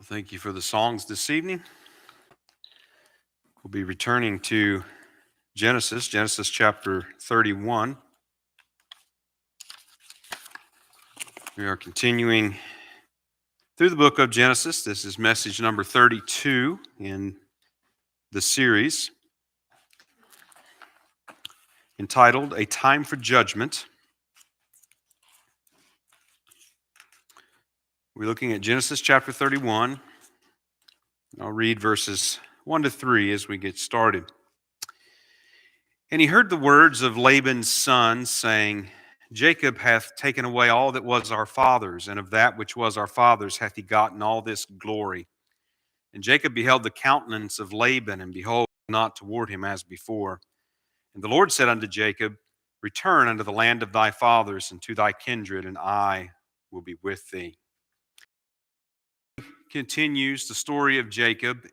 Thank you for the songs this evening. We'll be returning to Genesis chapter 31. We are continuing through the book of Genesis. This is message number 32 in the series entitled A Time for Judgment. We're looking at Genesis chapter 31. I'll read verses 1 to 3 as we get started. And he heard the words of Laban's son, saying, Jacob hath taken away all that was our father's, and of that which was our father's hath he gotten all this glory. And Jacob beheld the countenance of Laban, and behold, not toward him as before. And the Lord said unto Jacob, Return unto the land of thy fathers, and to thy kindred, and I will be with thee. Continues the story of Jacob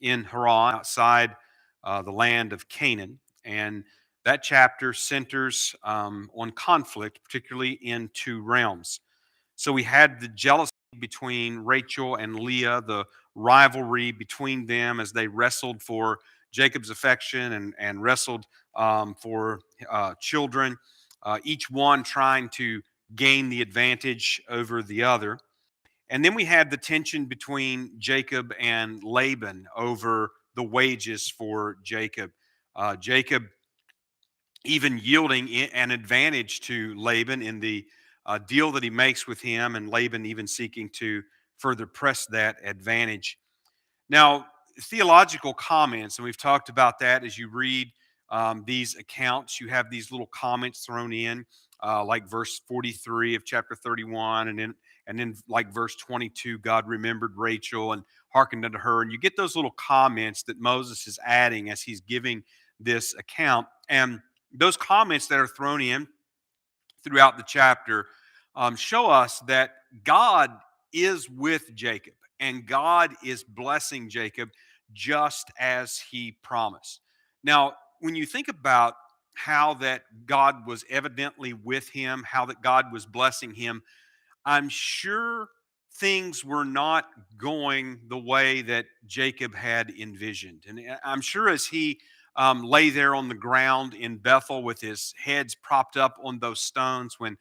in Haran, outside the land of Canaan. And that chapter centers on conflict, particularly in two realms. So we had the jealousy between Rachel and Leah, the rivalry between them as they wrestled for Jacob's affection and wrestled for children, each one trying to gain the advantage over the other. And then we had the tension between Jacob and Laban over the wages for Jacob. Jacob even yielding an advantage to Laban in the deal that he makes with him, and Laban even seeking to further press that advantage. Now, theological comments, and we've talked about that as you read these accounts, you have these little comments thrown in, like verse 43 of chapter 31, and then like verse 22, God remembered Rachel and hearkened unto her. And you get those little comments that Moses is adding as he's giving this account. And those comments that are thrown in throughout the chapter show us that God is with Jacob and God is blessing Jacob just as he promised. Now, when you think about how that God was evidently with him, how that God was blessing him, I'm sure things were not going the way that Jacob had envisioned. And I'm sure as he lay there on the ground in Bethel with his heads propped up on those stones when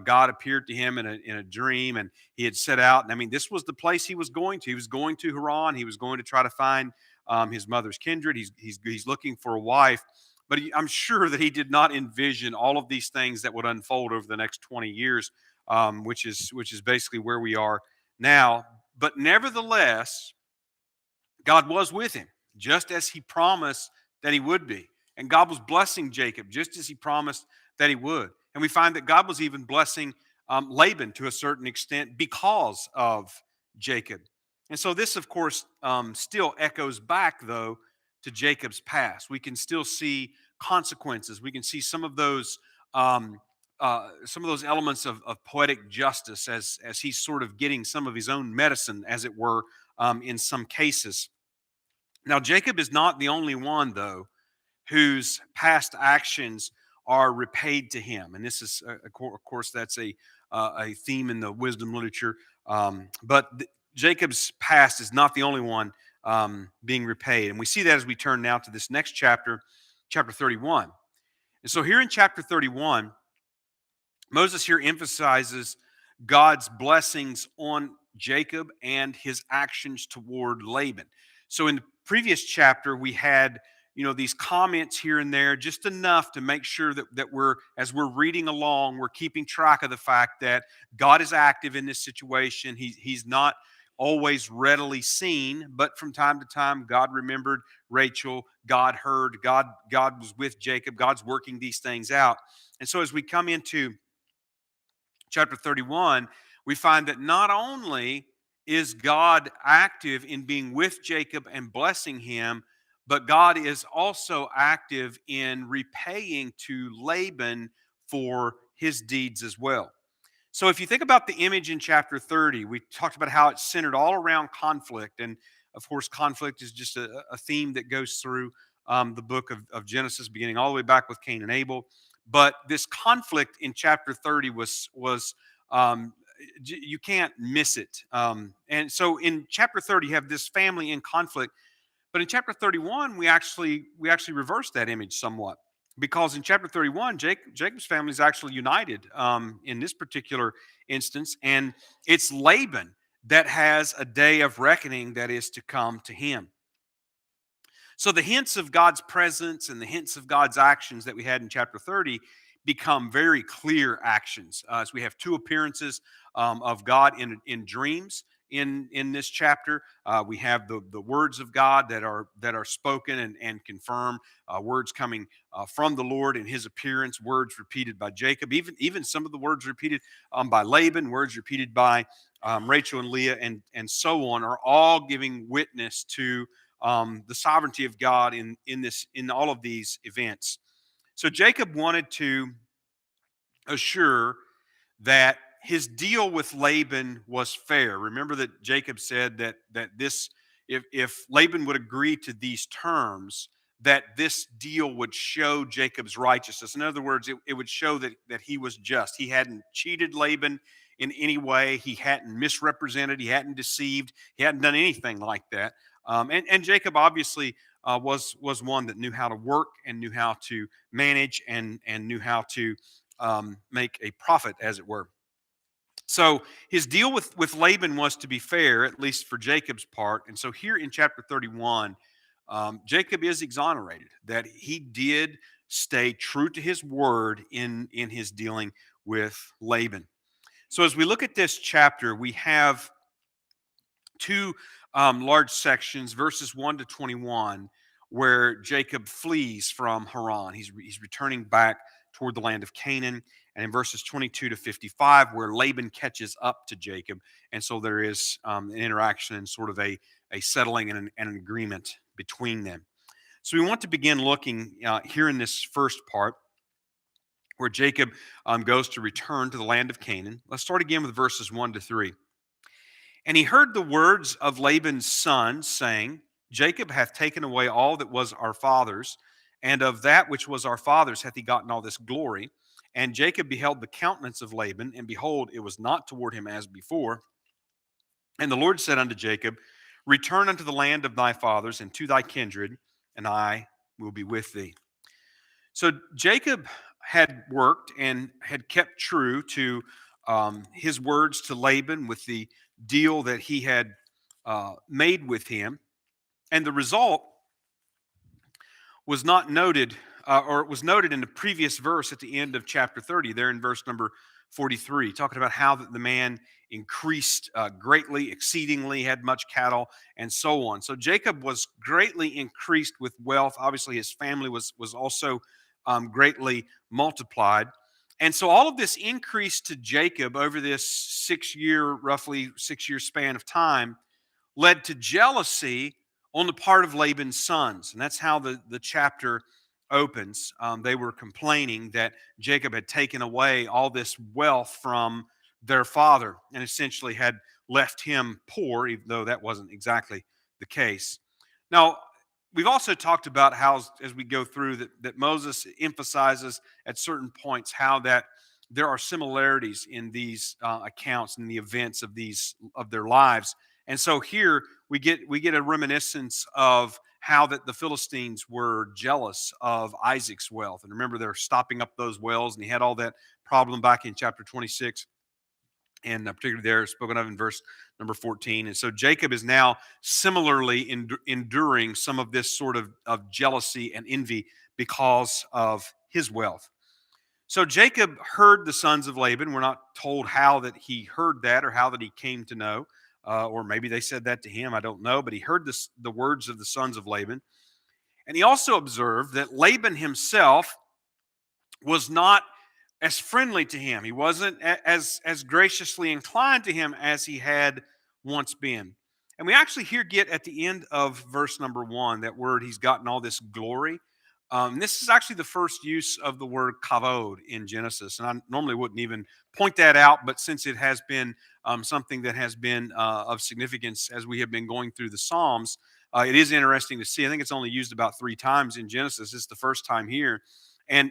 God appeared to him in a dream, and he had set out. And I mean, this was the place he was going to. He was going to Haran. He was going to try to find his mother's kindred. He's looking for a wife. But I'm sure that he did not envision all of these things that would unfold over the next 20 years, which is basically where we are now. But nevertheless, God was with him, just as he promised that he would be. And God was blessing Jacob, just as he promised that he would. And we find that God was even blessing Laban to a certain extent because of Jacob. And so this, of course, still echoes back, though, to Jacob's past. We can still see consequences. We can see some of those elements of poetic justice as he's sort of getting some of his own medicine, as it were, in some cases. Now, Jacob is not the only one, though, whose past actions are repaid to him. And this is, of course, that's a theme in the wisdom literature. But Jacob's past is not the only one being repaid. And we see that as we turn now to this next chapter, chapter 31. And so here in chapter 31, Moses here emphasizes God's blessings on Jacob and his actions toward Laban. So in the previous chapter, we had these comments here and there, just enough to make sure that we're, as we're reading along, we're keeping track of the fact that God is active in this situation. He's not always readily seen, but from time to time, God remembered Rachel, God heard, God was with Jacob, God's working these things out. And so as we come into chapter 31, we find that not only is God active in being with Jacob and blessing him, but God is also active in repaying to Laban for his deeds as well. So if you think about the image in chapter 30, we talked about how it's centered all around conflict. And of course, conflict is just a theme that goes through the book of Genesis, beginning all the way back with Cain and Abel. But this conflict in chapter 30 was you can't miss it. And so in chapter 30, you have this family in conflict, but in chapter 31, we actually reverse that image somewhat, because in chapter 31, Jacob's family is actually united in this particular instance, and it's Laban that has a day of reckoning that is to come to him. So the hints of God's presence and the hints of God's actions that we had in chapter 30 become very clear actions. As we have two appearances of God in dreams in this chapter. We have the words of God that are spoken and confirmed. Words coming from the Lord in His appearance. Words repeated by Jacob. Even some of the words repeated by Laban. Words repeated by Rachel and Leah and so on, are all giving witness to the sovereignty of God in all of these events. So Jacob wanted to assure that his deal with Laban was fair. Remember that Jacob said that this, if Laban would agree to these terms, that this deal would show Jacob's righteousness. In other words, it would show that he was just. He hadn't cheated Laban in any way. He hadn't misrepresented. He hadn't deceived. He hadn't done anything like that. And Jacob obviously was one that knew how to work and knew how to manage and knew how to make a profit, as it were. So his deal with Laban was to be fair, at least for Jacob's part. And so here in chapter 31, Jacob is exonerated that he did stay true to his word in his dealing with Laban. So as we look at this chapter, we have two large sections, verses 1 to 21, where Jacob flees from Haran. He's returning back toward the land of Canaan. And in verses 22 to 55, where Laban catches up to Jacob. And so there is an interaction and sort of a settling and an agreement between them. So we want to begin looking here in this first part, where Jacob goes to return to the land of Canaan. Let's start again with verses 1 to 3. And he heard the words of Laban's son, saying, Jacob hath taken away all that was our father's, and of that which was our father's hath he gotten all this glory. And Jacob beheld the countenance of Laban, and behold, it was not toward him as before. And the Lord said unto Jacob, Return unto the land of thy fathers and to thy kindred, and I will be with thee. So Jacob had worked and had kept true to his words to Laban with the deal that he had made with him. And the result was not noted, or it was noted in the previous verse at the end of chapter 30, there in verse number 43, talking about how that the man increased greatly, exceedingly, had much cattle, and so on. So Jacob was greatly increased with wealth. Obviously, his family was also greatly multiplied. And so all of this increase to Jacob over this roughly 6 year span of time, led to jealousy on the part of Laban's sons. And that's how the chapter opens. They were complaining that Jacob had taken away all this wealth from their father and essentially had left him poor, even though that wasn't exactly the case. Now, we've also talked about how, as we go through, that Moses emphasizes at certain points how that there are similarities in these accounts and the events of their lives. And so here we get a reminiscence of how that the Philistines were jealous of Isaac's wealth. And remember, they're stopping up those wells, and he had all that problem back in chapter 26. And particularly there, spoken of in verse number 14. And so Jacob is now similarly enduring some of this sort of jealousy and envy because of his wealth. So Jacob heard the sons of Laban. We're not told how that he heard that or how that he came to know. Or maybe they said that to him. I don't know. But he heard the words of the sons of Laban. And he also observed that Laban himself was not as friendly to him. He wasn't as graciously inclined to him as he had once been. And we actually here get at the end of verse number 1 that word, he's gotten all this glory. This is actually the first use of the word kavod in Genesis. And I normally wouldn't even point that out, but since it has been something that has been of significance as we have been going through the Psalms, it is interesting to see. I think it's only used about 3 times in Genesis. It's the first time here. And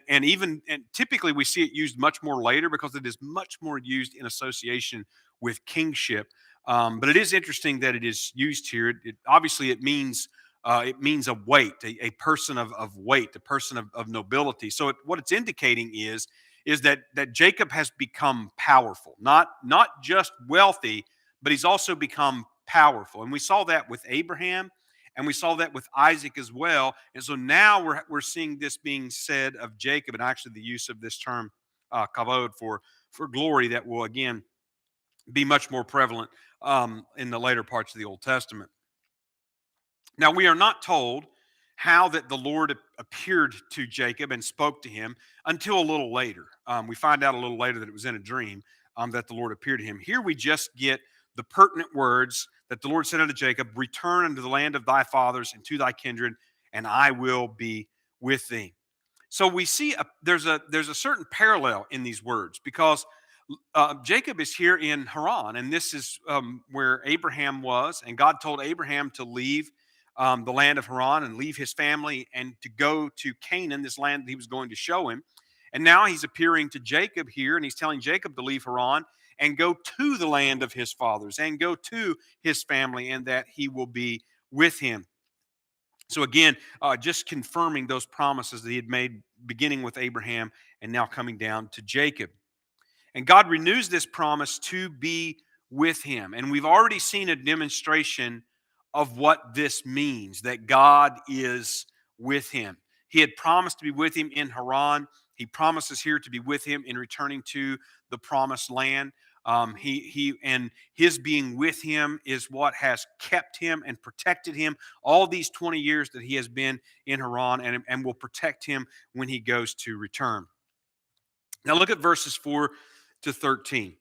typically we see it used much more later because it is much more used in association with kingship. But it is interesting that it is used here. Obviously it means a weight, a person of weight, a person of nobility. So what it's indicating is that Jacob has become powerful, not just wealthy, but he's also become powerful. And we saw that with Abraham, and we saw that with Isaac as well. And so now we're seeing this being said of Jacob, and actually the use of this term kavod for glory that will again be much more prevalent in the later parts of the Old Testament. Now, we are not told how that the Lord appeared to Jacob and spoke to him until a little later. We find out a little later that it was in a dream that the Lord appeared to him. Here we just get the pertinent words that the Lord said unto Jacob, return unto the land of thy fathers and to thy kindred, and I will be with thee. So we see there's a certain parallel in these words because Jacob is here in Haran, and this is where Abraham was, and God told Abraham to leave the land of Haran and leave his family and to go to Canaan, this land that he was going to show him. And now he's appearing to Jacob here, and he's telling Jacob to leave Haran and go to the land of his fathers and go to his family, and that he will be with him. So again, just confirming those promises that he had made, beginning with Abraham and now coming down to Jacob. And God renews this promise to be with him. And we've already seen a demonstration of what this means, that God is with him. He had promised to be with him in Haran. He promises here to be with him in returning to the promised land. And his being with him is what has kept him and protected him all these 20 years that he has been in Haran, and will protect him when he goes to return. Now look at verses 4 to 13.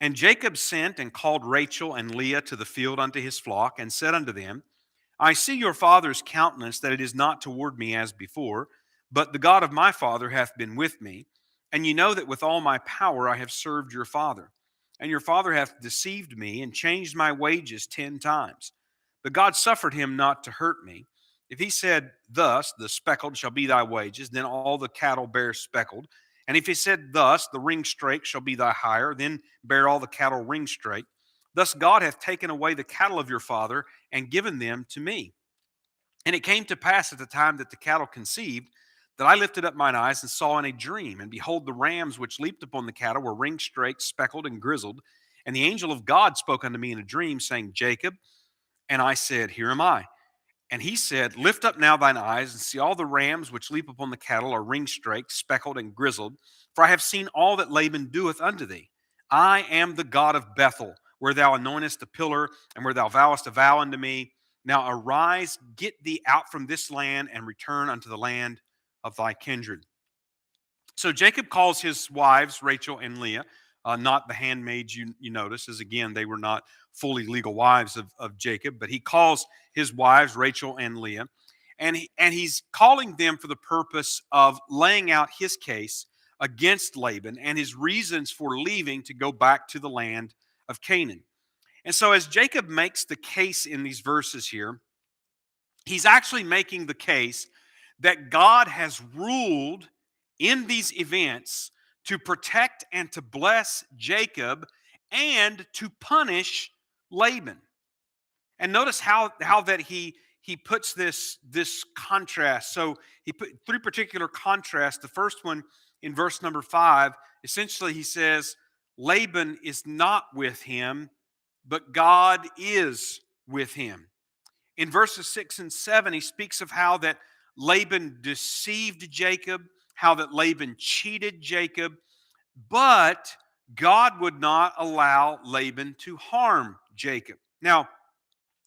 And Jacob sent and called Rachel and Leah to the field unto his flock, and said unto them, I see your father's countenance, that it is not toward me as before, but the God of my father hath been with me. And ye know that with all my power I have served your father. And your father hath deceived me, and changed my wages 10 times. But God suffered him not to hurt me. If he said thus, the speckled shall be thy wages, then all the cattle bear speckled. And if he said thus, the ringstrake shall be thy hire, then bear all the cattle ringstrake. Thus God hath taken away the cattle of your father, and given them to me. And it came to pass at the time that the cattle conceived, that I lifted up mine eyes and saw in a dream, and behold, the rams which leaped upon the cattle were ringstraked, speckled, and grizzled. And the angel of God spoke unto me in a dream, saying, Jacob. And I said, Here am I. And he said, Lift up now thine eyes, and see all the rams which leap upon the cattle are ringstraked, speckled, and grizzled. For I have seen all that Laban doeth unto thee. I am the God of Bethel, where thou anointest a pillar, and where thou vowest a vow unto me. Now arise, get thee out from this land, and return unto the land of thy kindred. So Jacob calls his wives, Rachel and Leah, not the handmaids you notice, as again, they were not fully legal wives of Jacob, but he calls his wives, Rachel and Leah, and he's calling them for the purpose of laying out his case against Laban and his reasons for leaving to go back to the land of Canaan. And so as Jacob makes the case in these verses here, he's actually making the case that God has ruled in these events to protect and to bless Jacob and to punish Laban. And notice how that he puts this contrast. So he put three particular contrasts. The first one in verse number 5, essentially he says, Laban is not with him, but God is with him. In verses 6 and 7, he speaks of how that Laban deceived Jacob, how that Laban cheated Jacob, but God would not allow Laban to harm Jacob. Now,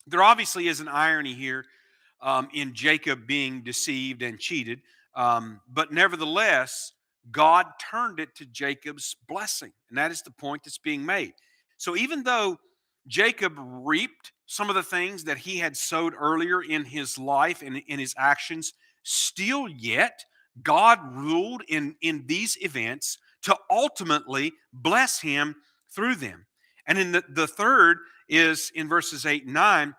there obviously is an irony here in Jacob being deceived and cheated, but nevertheless, God turned it to Jacob's blessing, and that is the point that's being made. So even though Jacob reaped some of the things that he had sowed earlier in his life and in his actions, still yet God ruled in these events to ultimately bless him through them. And in the third is in verses 8 and 9,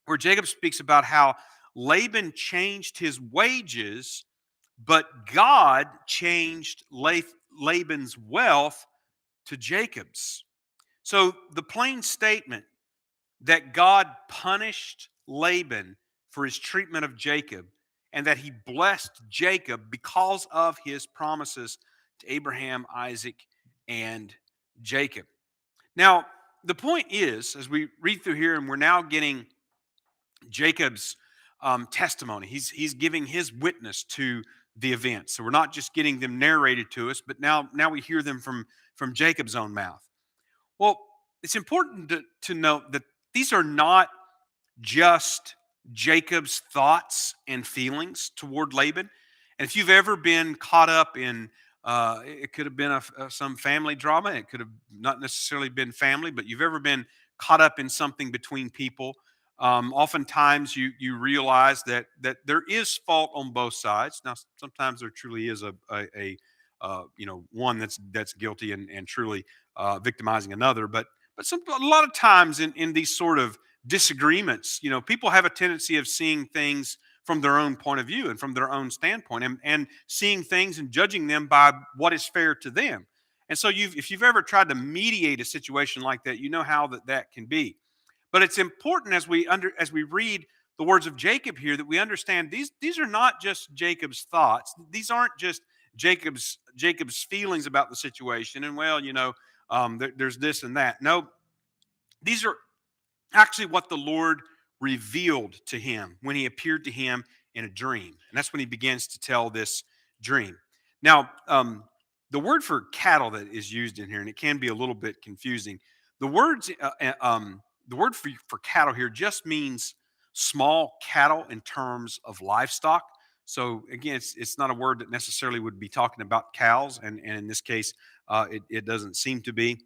where Jacob speaks about how Laban changed his wages but God changed Laban's wealth to Jacob's. So the plain statement that God punished Laban for his treatment of Jacob and that he blessed Jacob because of his promises to Abraham, Isaac, and Jacob. Now, the point is, as we read through here, and we're now getting Jacob's testimony, he's giving his witness to the events. So we're not just getting them narrated to us, but now we hear them from Jacob's own mouth. Well, it's important to note that these are not just Jacob's thoughts and feelings toward Laban. And if you've ever been caught up in, it could have been some family drama. It could have not necessarily been family, but you've ever been caught up in something between people. Oftentimes, you realize that there is fault on both sides. Now, sometimes there truly is one that's guilty and truly victimizing another. But a lot of times in these sort of disagreements, people have a tendency of seeing things from their own point of view and from their own standpoint, and seeing things and judging them by what is fair to them. And so if you've ever tried to mediate a situation like that, you know how that can be. But it's important as we read the words of Jacob here that we understand these are not just Jacob's thoughts. These aren't just Jacob's feelings about the situation. And there's this and that. No, these are actually what the Lord revealed to him when he appeared to him in a dream. And that's when he begins to tell this dream. Now, the word for cattle that is used in here, and it can be a little bit confusing. The word for cattle here just means small cattle in terms of livestock. So again, it's not a word that necessarily would be talking about cows, and in this case, it doesn't seem to be,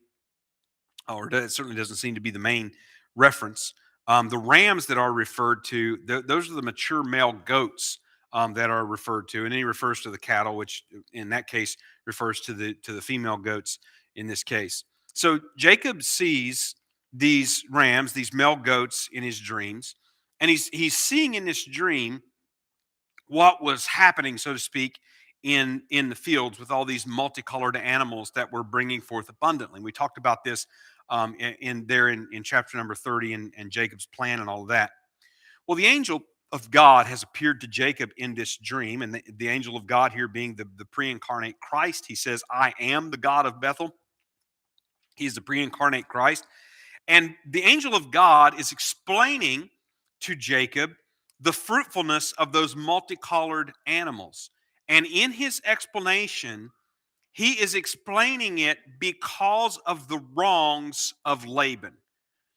or it certainly doesn't seem to be the main reference. The rams that are referred to, those are the mature male goats that are referred to, and then he refers to the cattle, which in that case refers to the female goats in this case. So Jacob sees these rams, these male goats, in his dreams, and he's seeing in this dream what was happening, so to speak, in the fields with all these multicolored animals that were bringing forth abundantly. We talked about this in chapter number 30 and Jacob's plan and all of that. Well, the angel of God has appeared to Jacob in this dream, and the angel of God here being the pre-incarnate Christ. He says, I am the God of Bethel. He's the pre-incarnate Christ. And the angel of God is explaining to Jacob the fruitfulness of those multicolored animals. And in his explanation, he is explaining it because of the wrongs of Laban.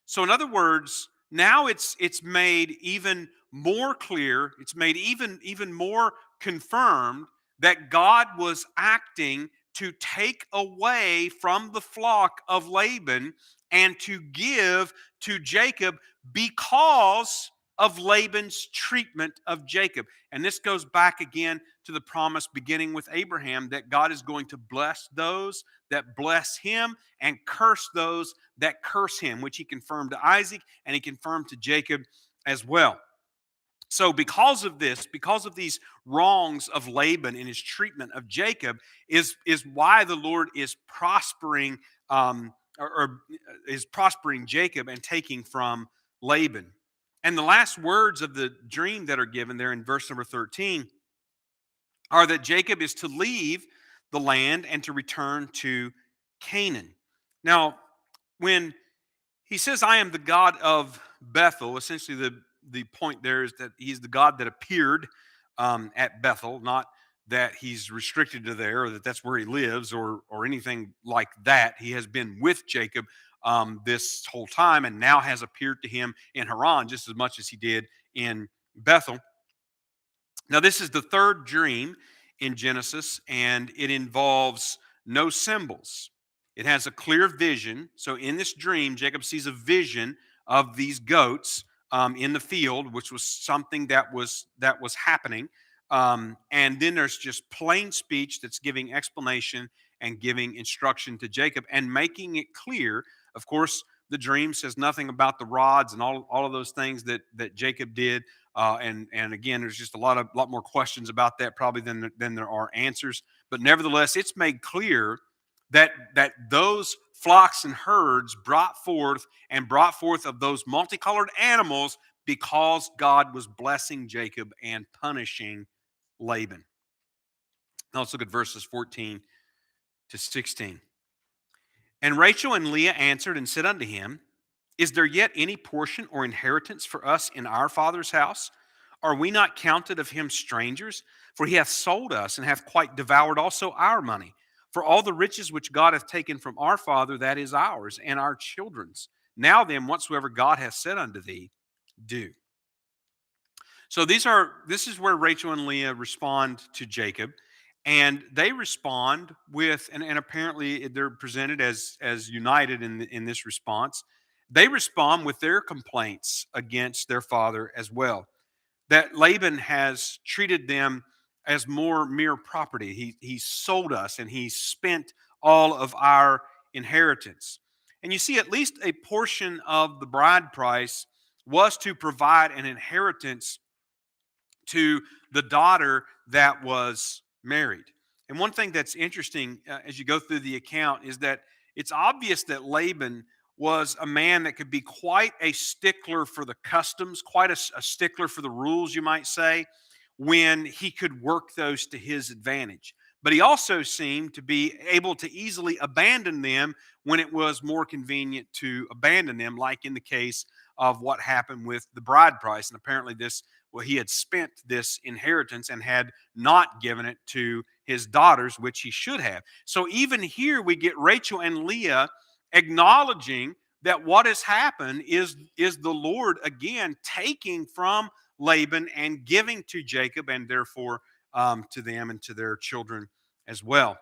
So in other words, now it's made even more clear, it's made even more confirmed that God was acting to take away from the flock of Laban and to give to Jacob because of Laban's treatment of Jacob. And this goes back again to the promise beginning with Abraham that God is going to bless those that bless him and curse those that curse him, which he confirmed to Isaac and he confirmed to Jacob as well. So because of this, because of these wrongs of Laban in his treatment of Jacob, is why the Lord is prospering or is prospering Jacob and taking from Laban. And the last words of the dream that are given there in verse number 13 are that Jacob is to leave the land and to return to Canaan. Now, when he says, I am the God of Bethel, essentially the point there is that he's the God that appeared at Bethel, not that he's restricted to there or that that's where he lives or anything like that. He has been with Jacob this whole time and now has appeared to him in Haran just as much as he did in Bethel. Now, this is the third dream in Genesis, and it involves no symbols. It has a clear vision. So in this dream, Jacob sees a vision of these goats in the field, which was something that was happening. And then there's just plain speech that's giving explanation and giving instruction to Jacob and making it clear. Of course, the dream says nothing about the rods and all of those things that Jacob did. And again, there's just a lot more questions about that probably than there are answers. But nevertheless, it's made clear that those flocks and herds brought forth of those multicolored animals because God was blessing Jacob and punishing Laban. Now let's look at verses 14 to 16. And Rachel and Leah answered and said unto him, Is there yet any portion or inheritance for us in our father's house? Are we not counted of him strangers? For he hath sold us and hath quite devoured also our money. For all the riches which God hath taken from our father, that is ours and our children's. Now then, whatsoever God hath said unto thee, do. So this is where Rachel and Leah respond to Jacob, and they respond with, and apparently they're presented as united in this response. They respond with their complaints against their father as well. That Laban has treated them as more mere property. He sold us and he spent all of our inheritance. And you see, at least a portion of the bride price was to provide an inheritance to the daughter that was married. And one thing that's interesting as you go through the account is that it's obvious that Laban was a man that could be quite a stickler for the customs, quite a stickler for the rules, you might say, when he could work those to his advantage. But he also seemed to be able to easily abandon them when it was more convenient to abandon them, like in the case of what happened with the bride price. And apparently he had spent this inheritance and had not given it to his daughters, which he should have. So even here we get Rachel and Leah acknowledging that what has happened is the Lord again taking from Laban and giving to Jacob, and therefore to them and to their children as well.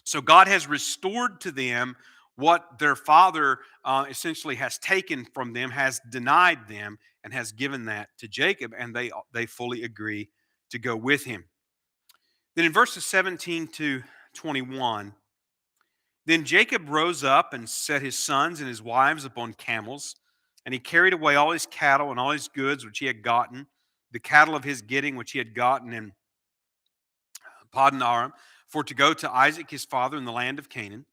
So God has restored to them what their father essentially has taken from them, has denied them, and has given that to Jacob, and they fully agree to go with him. Then in verses 17 to 21, then Jacob rose up and set his sons and his wives upon camels, and he carried away all his cattle and all his goods which he had gotten, the cattle of his getting which he had gotten in Padan Aram, for to go to Isaac his father in the land of Canaan.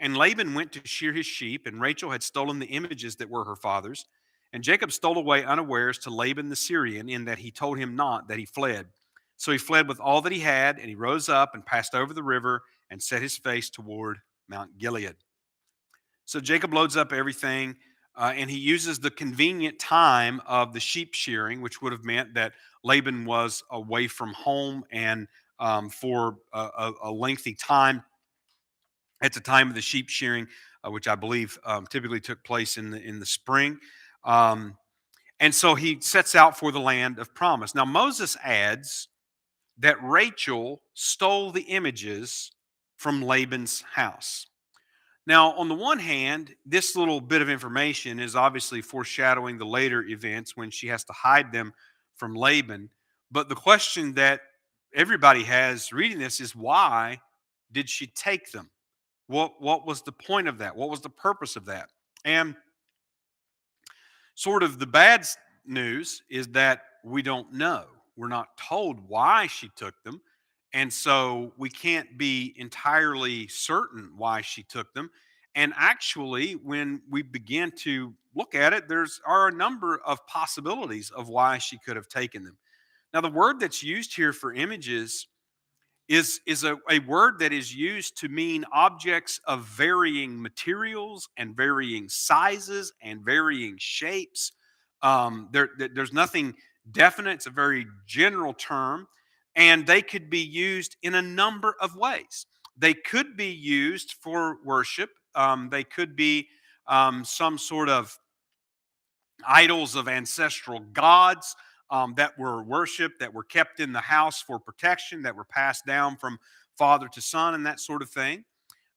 And Laban went to shear his sheep, and Rachel had stolen the images that were her father's. And Jacob stole away unawares to Laban the Syrian, in that he told him not that he fled. So he fled with all that he had, and he rose up and passed over the river and set his face toward Mount Gilead. So Jacob loads up everything, and he uses the convenient time of the sheep shearing, which would have meant that Laban was away from home and for a lengthy time at the time of the sheep shearing, which I believe typically took place in the spring. Um, and so he sets out for the land of promise. Now Moses adds that Rachel stole the images from Laban's house. Now, on the one hand, this little bit of information is obviously foreshadowing the later events when she has to hide them from Laban. But the question that everybody has reading this is, why did she take them? What was the point of that? What was the purpose of that? And sort of the bad news is that we don't know. We're not told why she took them. And so we can't be entirely certain why she took them. And actually, when we begin to look at it, are a number of possibilities of why she could have taken them. Now, the word that's used here for images is a word that is used to mean objects of varying materials and varying sizes and varying shapes. There's nothing definite. It's a very general term, and they could be used in a number of ways. They could be used for worship. They could be some sort of idols of ancestral gods that were worshipped, that were kept in the house for protection, that were passed down from father to son, and that sort of thing.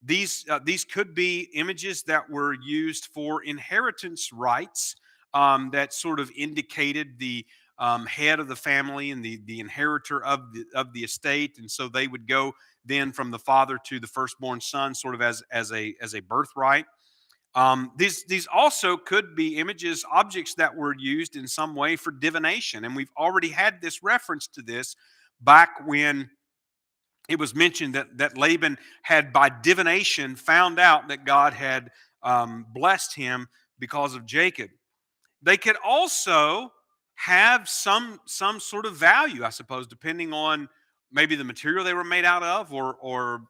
These could be images that were used for inheritance rights that sort of indicated the head of the family and the inheritor of the estate, and so they would go then from the father to the firstborn son, sort of as a birthright. These also could be images, objects that were used in some way for divination. And we've already had this reference to this back when it was mentioned that Laban had, by divination, found out that God had blessed him because of Jacob. They could also have some sort of value, I suppose, depending on maybe the material they were made out of, or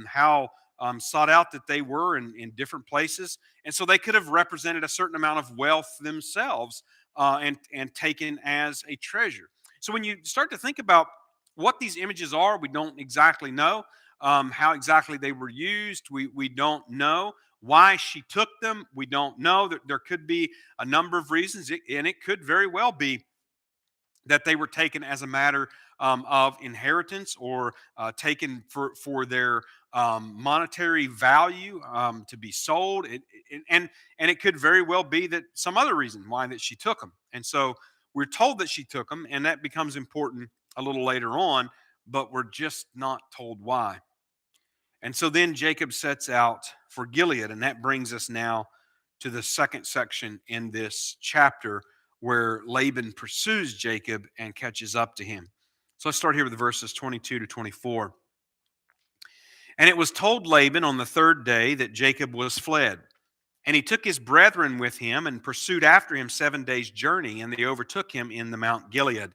how sought out that they were in different places. And so they could have represented a certain amount of wealth themselves, and taken as a treasure. So when you start to think about what these images are, we don't exactly know how exactly they were used. We don't know why she took them. We don't know. That there could be a number of reasons, and it could very well be that they were taken as a matter of inheritance, or taken for their monetary value, to be sold. And it could very well be that some other reason why that she took them. And so we're told that she took them, and that becomes important a little later on, but we're just not told why. And so then Jacob sets out for Gilead, and that brings us now to the second section in this chapter, where Laban pursues Jacob and catches up to him. So let's start here with verses 22 to 24. And it was told Laban on the third day that Jacob was fled. And he took his brethren with him and pursued after him 7 days' journey, and they overtook him in the Mount Gilead.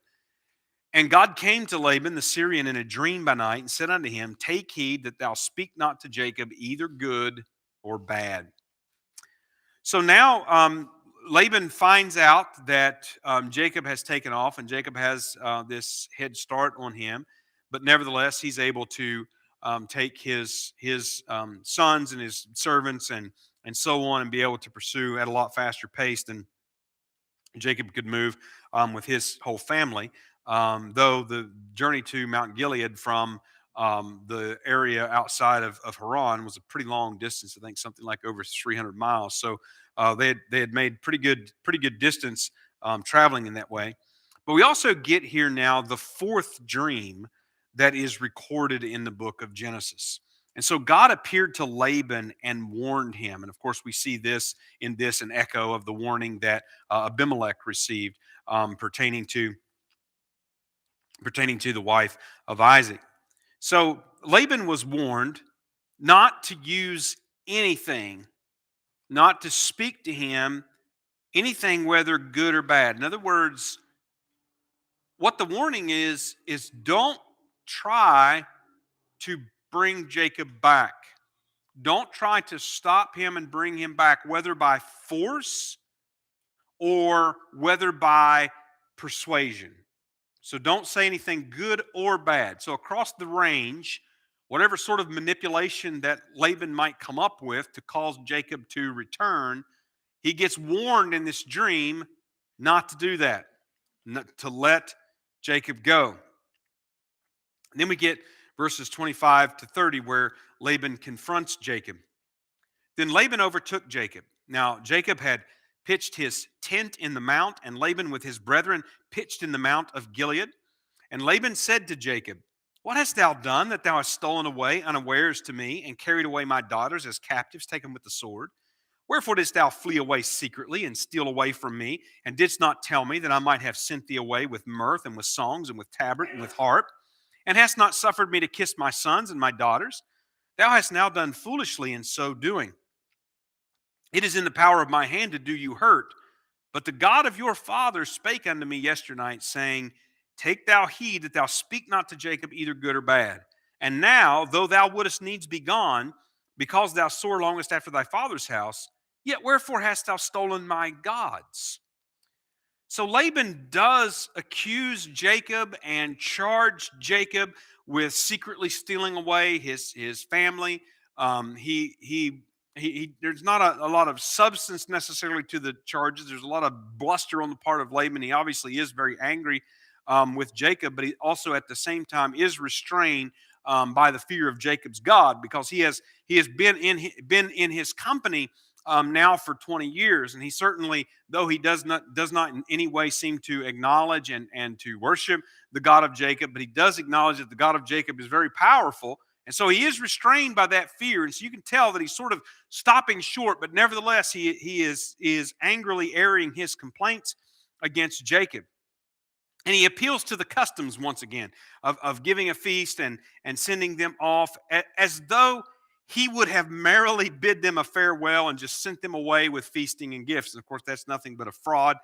And God came to Laban the Syrian in a dream by night and said unto him, Take heed that thou speak not to Jacob either good or bad. So now Laban finds out that Jacob has taken off, and Jacob has this head start on him. But nevertheless, he's able to take his sons and his servants and so on, and be able to pursue at a lot faster pace than Jacob could move with his whole family. Though the journey to Mount Gilead from the area outside of Haran was a pretty long distance. I think something like over 300 miles. So they had made pretty good distance traveling in that way. But we also get here now the fourth dream that is recorded in the book of Genesis. And so God appeared to Laban and warned him. And of course, we see this an echo of the warning that Abimelech received pertaining to the wife of Isaac. So Laban was warned not to use anything, not to speak to him anything, whether good or bad. In other words, what the warning is don't try to bring Jacob back. Don't try to stop him and bring him back, whether by force or whether by persuasion. So don't say anything good or bad. So across the range, whatever sort of manipulation that Laban might come up with to cause Jacob to return, he gets warned in this dream not to do that, not to let Jacob go. And then we get verses 25 to 30, where Laban confronts Jacob. Then Laban overtook Jacob. Now Jacob had pitched his tent in the mount, and Laban with his brethren pitched in the mount of Gilead. And Laban said to Jacob, What hast thou done, that thou hast stolen away unawares to me, and carried away my daughters as captives taken with the sword? Wherefore didst thou flee away secretly, and steal away from me, and didst not tell me, that I might have sent thee away with mirth, and with songs, and with tabret, and with harp? And hast not suffered me to kiss my sons and my daughters? Thou hast now done foolishly in so doing. It is in the power of my hand to do you hurt. But the God of your fathers spake unto me yesternight, saying, Take thou heed that thou speak not to Jacob either good or bad. And now, though thou wouldest needs be gone, because thou sore longest after thy father's house, yet wherefore hast thou stolen my gods? So Laban does accuse Jacob and charge Jacob with secretly stealing away his family. There's not a lot of substance necessarily to the charges. There's a lot of bluster on the part of Laban. He obviously is very angry with Jacob, but he also at the same time is restrained by the fear of Jacob's God, because he has been in his company now for 20 years, and he certainly, though he does not in any way seem to acknowledge and to worship the God of Jacob, but he does acknowledge that the God of Jacob is very powerful, And so he is restrained by that fear. And so you can tell that he's sort of stopping short, but nevertheless, he is angrily airing his complaints against Jacob. And he appeals to the customs once again of giving a feast and sending them off as though he would have merrily bid them a farewell and just sent them away with feasting and gifts. And of course, that's nothing but a fraud.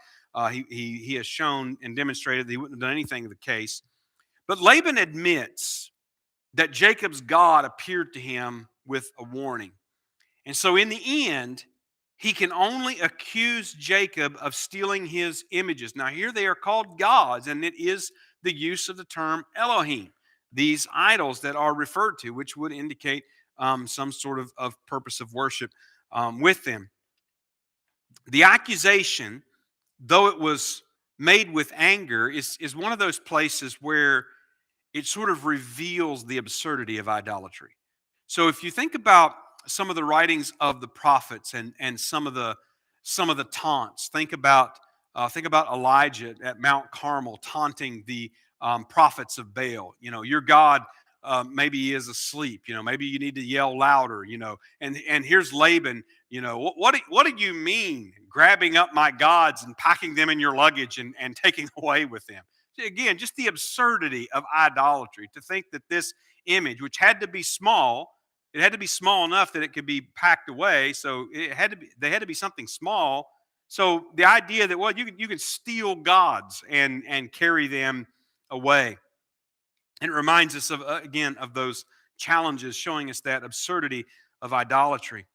He has shown and demonstrated that he wouldn't have done anything of the case. But Laban admits that Jacob's God appeared to him with a warning. And so in the end, he can only accuse Jacob of stealing his images. Now, here they are called gods, and it is the use of the term Elohim, these idols that are referred to, which would indicate some sort of purpose of worship with them. The accusation, though it was made with anger, is one of those places where it sort of reveals the absurdity of idolatry. So if you think about some of the writings of the prophets and some of the taunts, think about Elijah at Mount Carmel taunting the prophets of Baal. Your God, maybe he is asleep. Maybe you need to yell louder. And here's Laban. What do you mean grabbing up my gods and packing them in your luggage and taking away with them? Again, just the absurdity of idolatry, to think that this image, which had to be small, it had to be small enough that it could be packed away. So they had to be something small. So the idea that, well, you can steal gods and carry them away. And it reminds us of again of those challenges, showing us that absurdity of idolatry.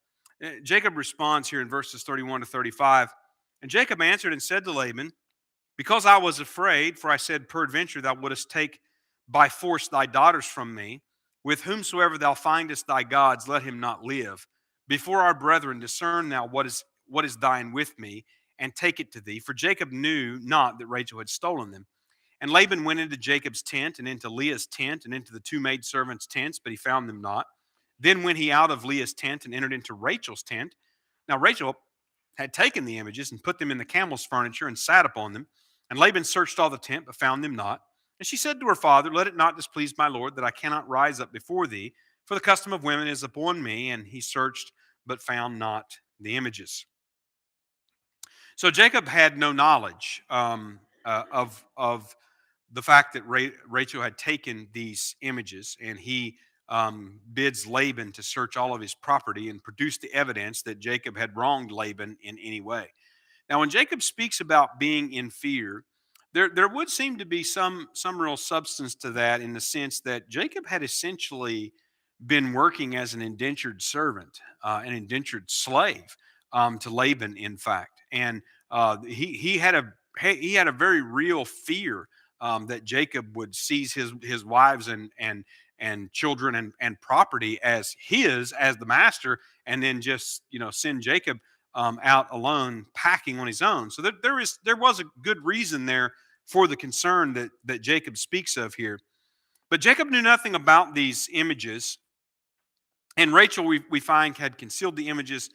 Jacob responds here in verses 31 to 35. And Jacob answered and said to Laban, because I was afraid, for I said, peradventure thou wouldest take by force thy daughters from me. With whomsoever thou findest thy gods, let him not live. Before our brethren, discern now what is thine with me, and take it to thee. For Jacob knew not that Rachel had stolen them. And Laban went into Jacob's tent, and into Leah's tent, and into the two maidservants' tents, but he found them not. Then went he out of Leah's tent and entered into Rachel's tent. Now Rachel had taken the images and put them in the camel's furniture and sat upon them. And Laban searched all the tent, but found them not. And she said to her father, let it not displease my lord that I cannot rise up before thee, for the custom of women is upon me. And he searched, but found not the images. So Jacob had no knowledge of the fact that Rachel had taken these images, and he bids Laban to search all of his property and produce the evidence that Jacob had wronged Laban in any way. Now, when Jacob speaks about being in fear, there would seem to be some real substance to that, in the sense that Jacob had essentially been working as an indentured servant, an indentured slave to Laban, in fact, and he had a very real fear that Jacob would seize his wives and children and property as the master, and then just send Jacob out alone packing on his own. So there was a good reason there for the concern that Jacob speaks of here. But Jacob knew nothing about these images, and Rachel, we find, had concealed the images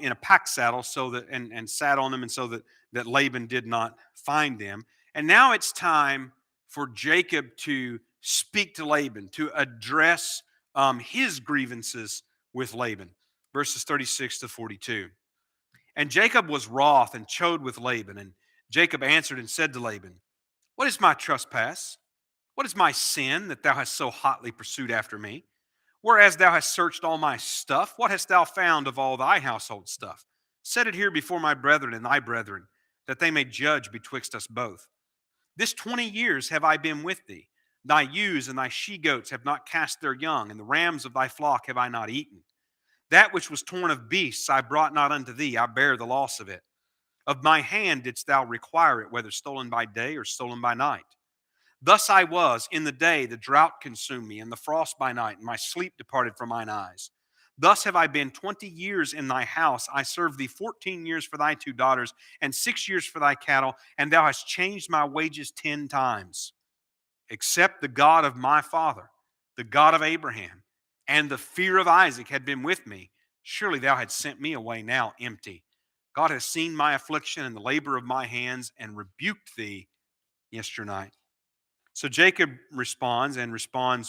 in a pack saddle, so that and sat on them, and so that Laban did not find them. And now it's time for Jacob to speak to Laban, to address his grievances with Laban. Verses 36 to 42. And Jacob was wroth and chode with Laban. And Jacob answered and said to Laban, what is my trespass? What is my sin that thou hast so hotly pursued after me? Whereas thou hast searched all my stuff, what hast thou found of all thy household stuff? Set it here before my brethren and thy brethren, that they may judge betwixt us both. This 20 years have I been with thee. Thy ewes and thy she-goats have not cast their young, and the rams of thy flock have I not eaten. That which was torn of beasts I brought not unto thee, I bear the loss of it. Of my hand didst thou require it, whether stolen by day or stolen by night. Thus I was, in the day the drought consumed me, and the frost by night, and my sleep departed from mine eyes. Thus have I been 20 years in thy house. I served thee 14 years for thy two daughters, and 6 years for thy cattle, and thou hast changed my wages 10 times. Except the God of my father, the God of Abraham, and the fear of Isaac had been with me, surely thou hadst sent me away now empty. God has seen my affliction and the labor of my hands, and rebuked thee yesternight. So Jacob responds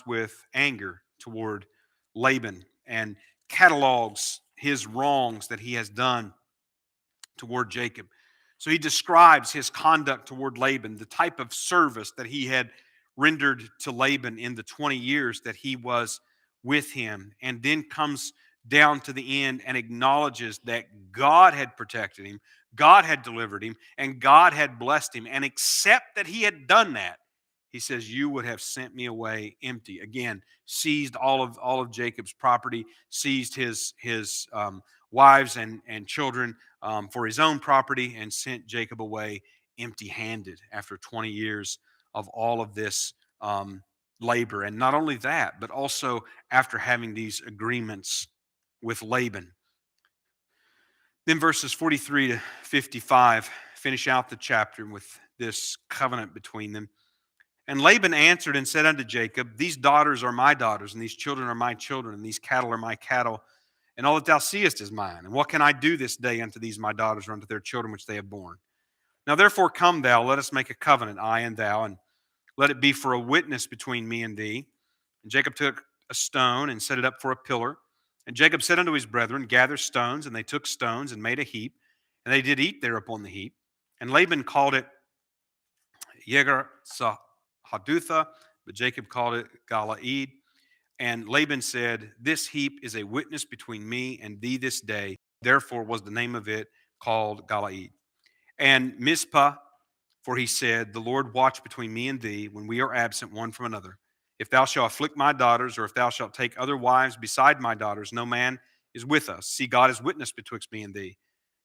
with anger toward Laban and catalogs his wrongs that he has done toward Jacob. So he describes his conduct toward Laban, the type of service that he had rendered to Laban in the 20 years that he was with him, and then comes down to the end and acknowledges that God had protected him, God had delivered him, and God had blessed him. And except that he had done that, he says, you would have sent me away empty. Again, seized all of Jacob's property, seized his wives and children for his own property, and sent Jacob away empty-handed after 20 years of all of this labor. And not only that, but also after having these agreements with Laban. Then verses 43 to 55 finish out the chapter with this covenant between them. And Laban answered and said unto Jacob, these daughters are my daughters, and these children are my children, and these cattle are my cattle, and all that thou seest is mine. And what can I do this day unto these my daughters, or unto their children which they have borne? Now therefore come thou, let us make a covenant, I and thou, and let it be for a witness between me and thee. And Jacob took a stone and set it up for a pillar. And Jacob said unto his brethren, gather stones. And they took stones and made a heap, and they did eat there upon the heap. And Laban called it Yegar Hadutha, but Jacob called it Galaed. And Laban said, this heap is a witness between me and thee this day. Therefore was the name of it called Galaed. And Mizpah, for he said, the Lord watch between me and thee when we are absent one from another. If thou shalt afflict my daughters, or if thou shalt take other wives beside my daughters, no man is with us. See, God is witness betwixt me and thee.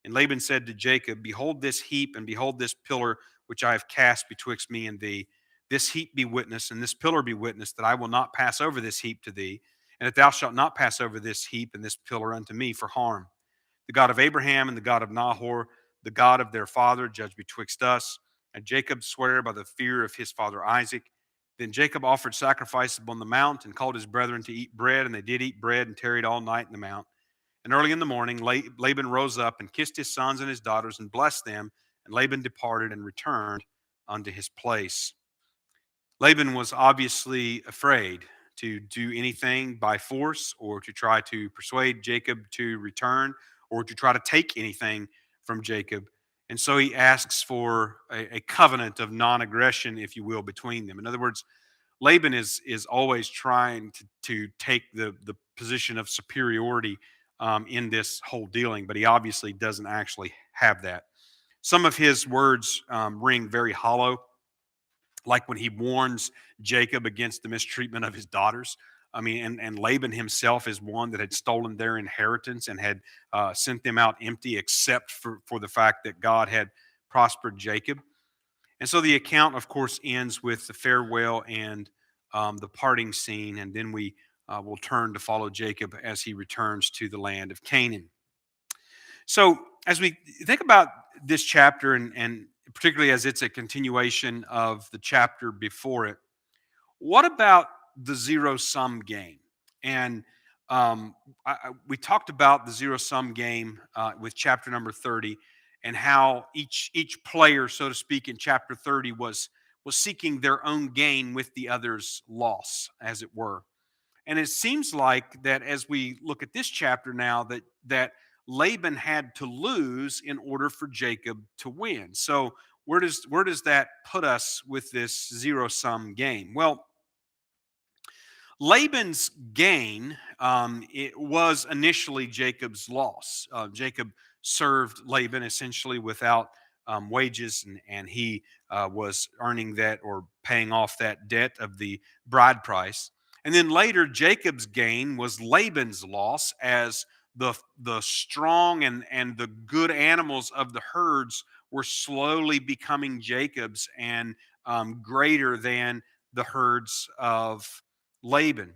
And Laban said to Jacob, behold this heap, and behold this pillar which I have cast betwixt me and thee. This heap be witness, and this pillar be witness, that I will not pass over this heap to thee, and that thou shalt not pass over this heap and this pillar unto me for harm. The God of Abraham and the God of Nahor, the God of their father, judge betwixt us. And Jacob sware by the fear of his father Isaac. Then Jacob offered sacrifice upon the mount, and called his brethren to eat bread, and they did eat bread, and tarried all night in the mount. And early in the morning Laban rose up and kissed his sons and his daughters and blessed them. And Laban departed and returned unto his place. Laban was obviously afraid to do anything by force, or to try to persuade Jacob to return, or to try to take anything from Jacob. And so he asks for a covenant of non-aggression, if you will, between them. In other words, Laban is always trying to take the position of superiority in this whole dealing, but he obviously doesn't actually have that. Some of his words ring very hollow, like when he warns Jacob against the mistreatment of his daughters. I mean, and Laban himself is one that had stolen their inheritance and had sent them out empty, except for the fact that God had prospered Jacob. And so the account, of course, ends with the farewell and the parting scene, and then we will turn to follow Jacob as he returns to the land of Canaan. So as we think about this chapter, and particularly as it's a continuation of the chapter before it, what about the zero-sum game? And we talked about the zero-sum game with chapter number 30, and how each player, so to speak, in chapter 30 was seeking their own gain with the other's loss, as it were. And it seems like that as we look at this chapter now, that Laban had to lose in order for Jacob to win. So where does that put us with this zero-sum game? Well, Laban's gain it was initially Jacob's loss. Jacob served Laban essentially without wages, and he was earning that, or paying off that debt of the bride price. And then later, Jacob's gain was Laban's loss, as the strong and the good animals of the herds were slowly becoming Jacob's, and greater than the herds of Laban.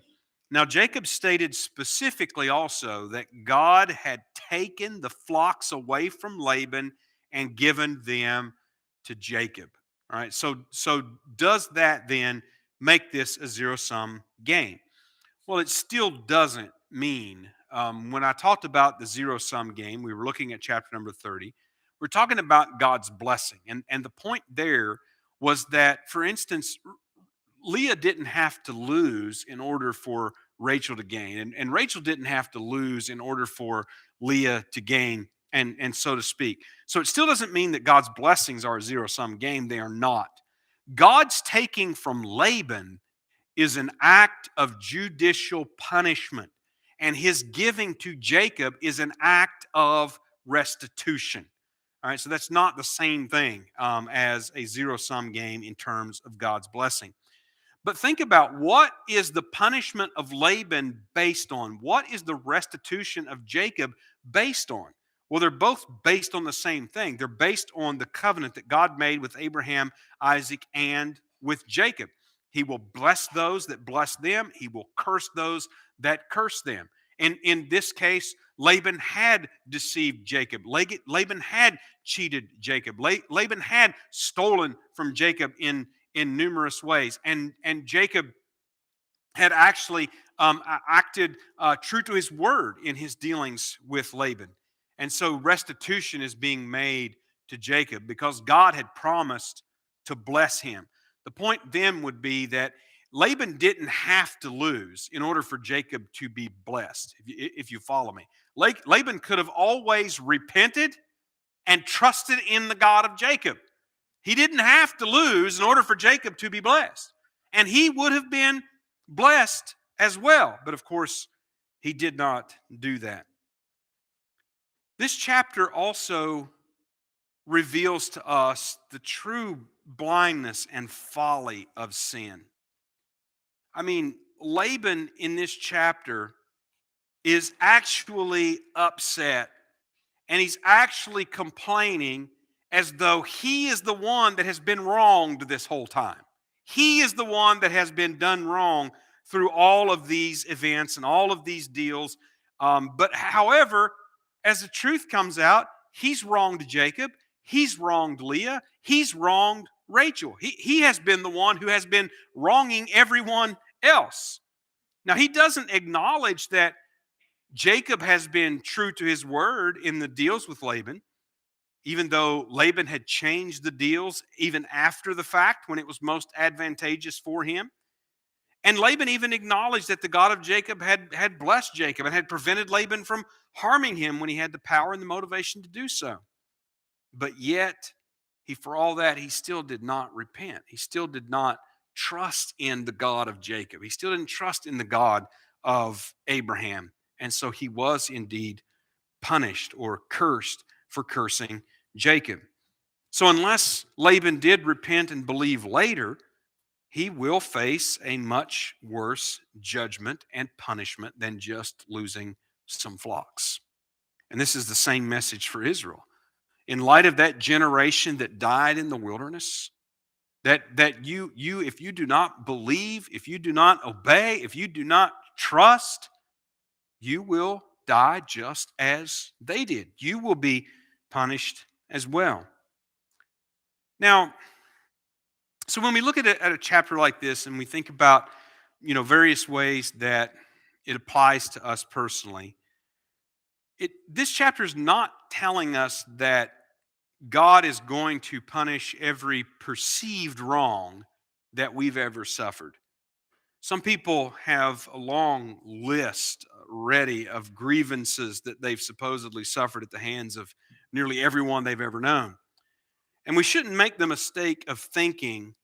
Now, Jacob stated specifically also that God had taken the flocks away from Laban and given them to Jacob. All right, so does that then make this a zero-sum game? Well, it still doesn't mean. When I talked about the zero-sum game, we were looking at chapter number 30. We're talking about God's blessing. And the point there was that, for instance, Leah didn't have to lose in order for Rachel to gain. And Rachel didn't have to lose in order for Leah to gain, and so to speak. So it still doesn't mean that God's blessings are a zero-sum game. They are not. God's taking from Laban is an act of judicial punishment, and his giving to Jacob is an act of restitution. All right, so that's not the same thing as a zero-sum game in terms of God's blessing. But think about, what is the punishment of Laban based on? What is the restitution of Jacob based on? Well, they're both based on the same thing. They're based on the covenant that God made with Abraham, Isaac, and with Jacob. He will bless those that bless them. He will curse those that curse them. And in this case, Laban had deceived Jacob. Laban had cheated Jacob. Laban had stolen from Jacob in numerous ways. And Jacob had actually acted true to his word in his dealings with Laban. And so restitution is being made to Jacob because God had promised to bless him. The point then would be that Laban didn't have to lose in order for Jacob to be blessed, if you follow me. Laban could have always repented and trusted in the God of Jacob. He didn't have to lose in order for Jacob to be blessed. And he would have been blessed as well. But of course, he did not do that. This chapter also reveals to us the true blindness and folly of sin. I mean, Laban in this chapter is actually upset, and he's actually complaining as though he is the one that has been wronged this whole time. He is the one that has been done wrong through all of these events and all of these deals. But however, as the truth comes out, he's wronged Jacob, he's wronged Leah, he's wronged Rachel. He has been the one who has been wronging everyone else. Now, he doesn't acknowledge that Jacob has been true to his word in the deals with Laban, even though Laban had changed the deals even after the fact when it was most advantageous for him. And Laban even acknowledged that the God of Jacob had blessed Jacob and had prevented Laban from harming him when he had the power and the motivation to do so. But yet, for all that, he still did not repent. He still did not trust in the God of Jacob. He still didn't trust in the God of Abraham. And so he was indeed punished or cursed for cursing Jacob. So unless Laban did repent and believe later, he will face a much worse judgment and punishment than just losing some flocks. And this is the same message for Israel. In light of that generation that died in the wilderness, that you if you do not believe, if you do not obey, if you do not trust, you will die just as they did. You will be punished as well. Now, so when we look at a chapter like this and we think about, various ways that it applies to us personally, this chapter is not telling us that God is going to punish every perceived wrong that we've ever suffered. Some people have a long list ready of grievances that they've supposedly suffered at the hands of nearly everyone they've ever known. And we shouldn't make the mistake of thinking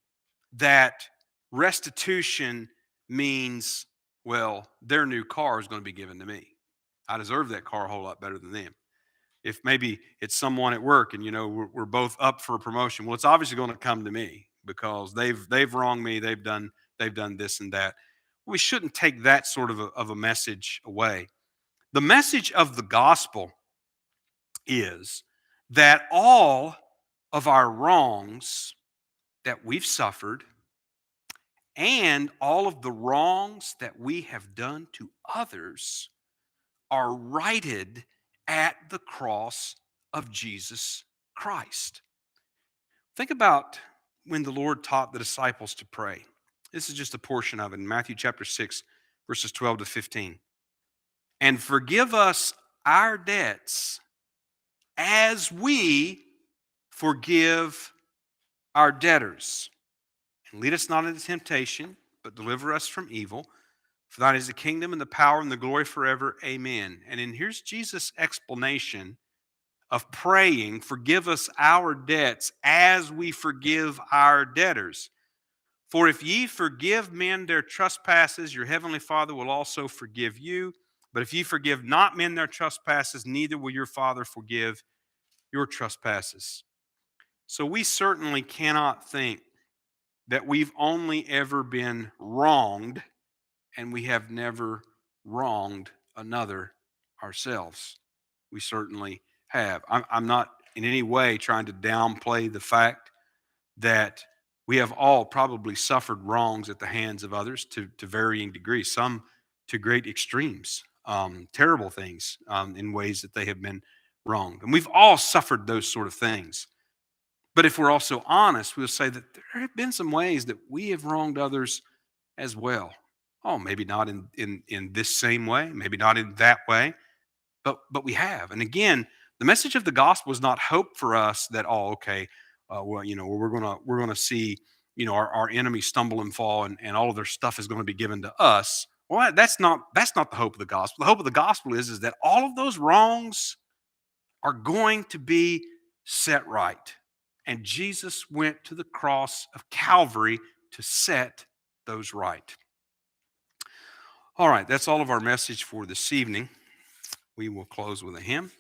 that restitution means, well, their new car is going to be given to me. I deserve that car a whole lot better than them. If maybe it's someone at work and we're both up for a promotion, well, it's obviously going to come to me because they've wronged me, they've done this and that. We shouldn't take that sort of a message away. The message of the gospel is that all of our wrongs that we've suffered and all of the wrongs that we have done to others are righted at the cross of Jesus Christ. Think about when the Lord taught the disciples to pray. This is just a portion of it in Matthew chapter 6, verses 12 to 15. And forgive us our debts as we forgive our debtors. And lead us not into temptation, but deliver us from evil. For thine is the kingdom and the power and the glory forever. Amen. And then here's Jesus' explanation of praying, forgive us our debts as we forgive our debtors. For if ye forgive men their trespasses, your heavenly Father will also forgive you. But if ye forgive not men their trespasses, neither will your Father forgive your trespasses. So we certainly cannot think that we've only ever been wronged and we have never wronged another ourselves. We certainly have. I'm not in any way trying to downplay the fact that we have all probably suffered wrongs at the hands of others to varying degrees, some to great extremes, terrible things in ways that they have been wronged. And we've all suffered those sort of things. But if we're also honest, we'll say that there have been some ways that we have wronged others as well. Oh, maybe not in this same way, maybe not in that way, but we have. And again, the message of the gospel is not hope for us that, oh, okay, well, we're gonna see, our enemies stumble and fall, and all of their stuff is going to be given to us. Well, that's not the hope of the gospel. The hope of the gospel is that all of those wrongs are going to be set right. And Jesus went to the cross of Calvary to set those right. All right, that's all of our message for this evening. We will close with a hymn.